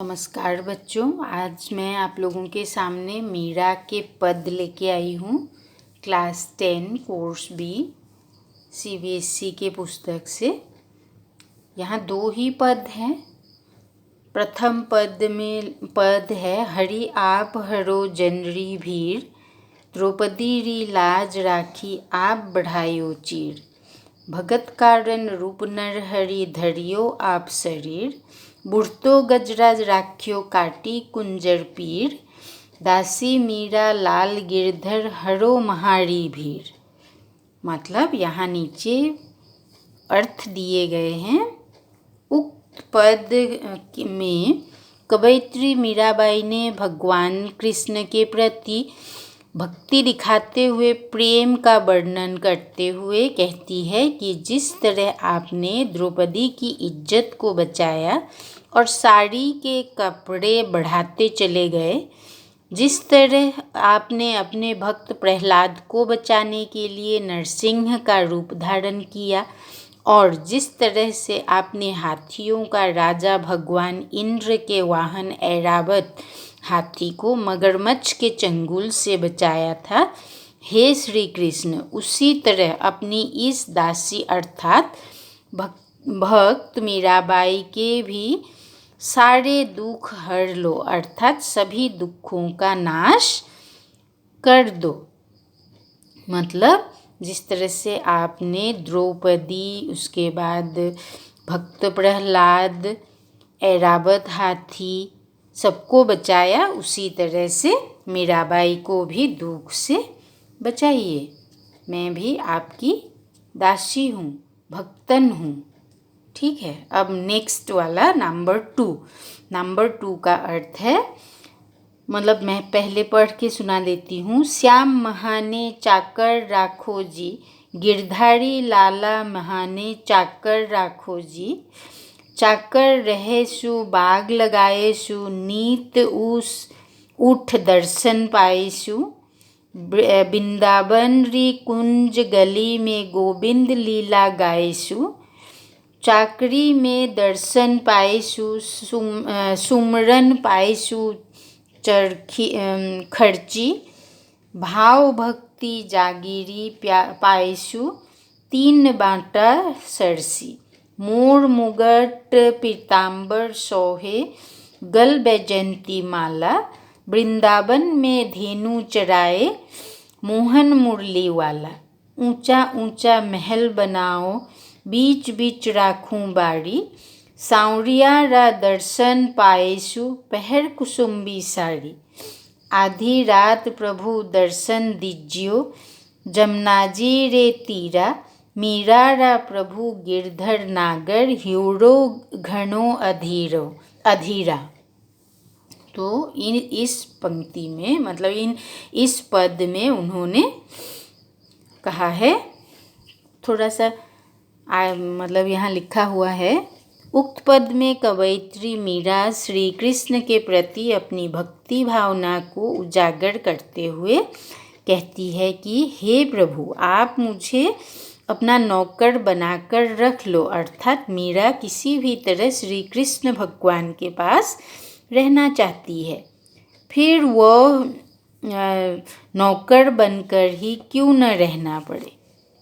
नमस्कार बच्चों, आज मैं आप लोगों के सामने मीरा के पद लेके आई हूँ। क्लास 10 कोर्स बी CBSE के पुस्तक से। यहाँ दो ही पद हैं। प्रथम पद है हरि आप हरो जनरी भीड़, द्रौपदी री लाज राखी आप बढ़ायो चीर, भगत कारण रूप नर हरि धरियो आप शरीर, बुढ़तो गजराज राख्यो काटी कुंजर पीर, दासी मीरा लाल गिरधर हरो महारी भीड़। मतलब यहाँ नीचे अर्थ दिए गए हैं। उक्त पद में कवयित्री मीराबाई ने भगवान कृष्ण के प्रति भक्ति दिखाते हुए प्रेम का वर्णन करते हुए कहती है कि जिस तरह आपने द्रौपदी की इज्जत को बचाया और साड़ी के कपड़े बढ़ाते चले गए, जिस तरह आपने अपने भक्त प्रहलाद को बचाने के लिए नरसिंह का रूप धारण किया और जिस तरह से आपने हाथियों का राजा भगवान इंद्र के वाहन ऐरावत हाथी को मगरमच्छ के चंगुल से बचाया था, हे श्री कृष्ण, उसी तरह अपनी इस दासी अर्थात भक्त मीराबाई के भी सारे दुख हर लो, अर्थात सभी दुखों का नाश कर दो। मतलब जिस तरह से आपने द्रौपदी, उसके बाद भक्त प्रहलाद, ऐरावत हाथी सबको बचाया, उसी तरह से मीराबाई को भी दुख से बचाइए। मैं भी आपकी दासी हूँ, भक्तन हूँ। ठीक है। अब नेक्स्ट वाला नंबर 2 का अर्थ है, मतलब मैं पहले पढ़ के सुना देती हूँ। श्याम महाने चाकर राखो जी, गिरधारी लाला महाने चाकर राखो जी, चाकर रहे सु बाग लगाए सु, नीत उठ दर्शन पाए सु, वृंदावन री कुंज गली में गोविंद लीला गाए सु, चाकरी में दर्शन पाएसु, सुमरन पाएसु खर्ची, भाव भक्ति जागीरी पाएसु, 3 बाटा सरसी, मोर मुगट पीताम्बर सोहे, गल बैजंती माला, वृंदावन में धेनु चराए, मोहन मुरली वाला, ऊंचा ऊंचा महल बनाओ, बीच बीच राखूं बाड़ी, सांवरिया रा दर्शन पाएसु, पहर कुसुम्बी साड़ी, आधी रात प्रभु दर्शन दीजियो, जमनाजी रे तीरा, मीरा रा प्रभु गिरधर नागर, ह्यूरो घनो अधीरा। तो इस पंक्ति में, मतलब इस पद में उन्होंने कहा है, थोड़ा सा मतलब यहाँ लिखा हुआ है, उक्त पद में कवयित्री मीरा श्री कृष्ण के प्रति अपनी भक्ति भावना को उजागर करते हुए कहती है कि हे प्रभु, आप मुझे अपना नौकर बनाकर रख लो। अर्थात मीरा किसी भी तरह श्री कृष्ण भगवान के पास रहना चाहती है, फिर वह नौकर बनकर ही क्यों न रहना पड़े।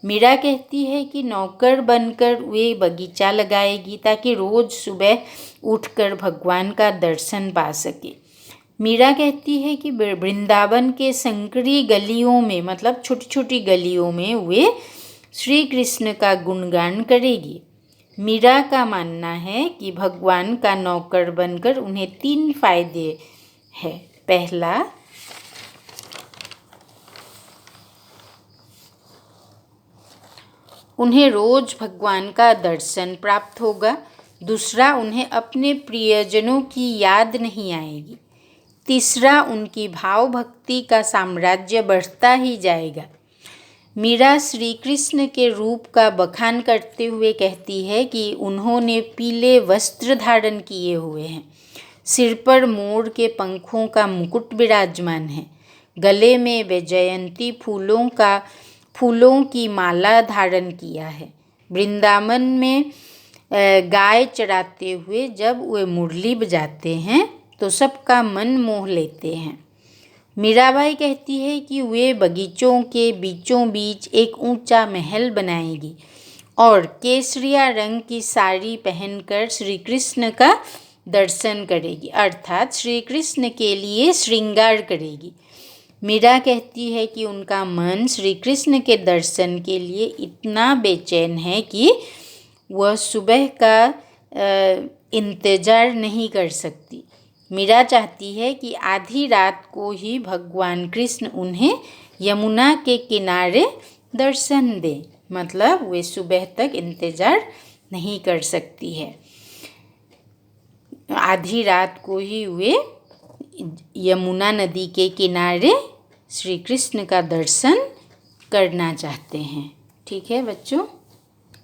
मीरा कहती है कि नौकर बनकर वे बगीचा लगाएगी ताकि रोज़ सुबह उठकर भगवान का दर्शन पा सके। मीरा कहती है कि वृंदावन के संकरी गलियों में, मतलब छोटी छोटी गलियों में वे श्री कृष्ण का गुणगान करेगी। मीरा का मानना है कि भगवान का नौकर बनकर उन्हें 3 फायदे हैं। पहला, उन्हें रोज भगवान का दर्शन प्राप्त होगा। दूसरा, उन्हें अपने प्रियजनों की याद नहीं आएगी। तीसरा, उनकी भाव भक्ति का साम्राज्य बढ़ता ही जाएगा। मीरा श्री कृष्ण के रूप का बखान करते हुए कहती है कि उन्होंने पीले वस्त्र धारण किए हुए हैं, सिर पर मोर के पंखों का मुकुट विराजमान है, गले में वैजयंती फूलों की माला धारण किया है, वृंदावन में गाय चराते हुए जब वे मुरली बजाते हैं तो सबका मन मोह लेते हैं। मीराबाई कहती है कि वे बगीचों के बीचों बीच एक ऊंचा महल बनाएगी और केसरिया रंग की साड़ी पहनकर श्री कृष्ण का दर्शन करेगी, अर्थात श्री कृष्ण के लिए श्रृंगार करेगी। मीरा कहती है कि उनका मन श्री कृष्ण के दर्शन के लिए इतना बेचैन है कि वह सुबह का इंतज़ार नहीं कर सकती। मीरा चाहती है कि आधी रात को ही भगवान कृष्ण उन्हें यमुना के किनारे दर्शन दे, मतलब वे सुबह तक इंतज़ार नहीं कर सकती है। आधी रात को ही वे यमुना नदी के किनारे श्री कृष्ण का दर्शन करना चाहते हैं। ठीक है बच्चों।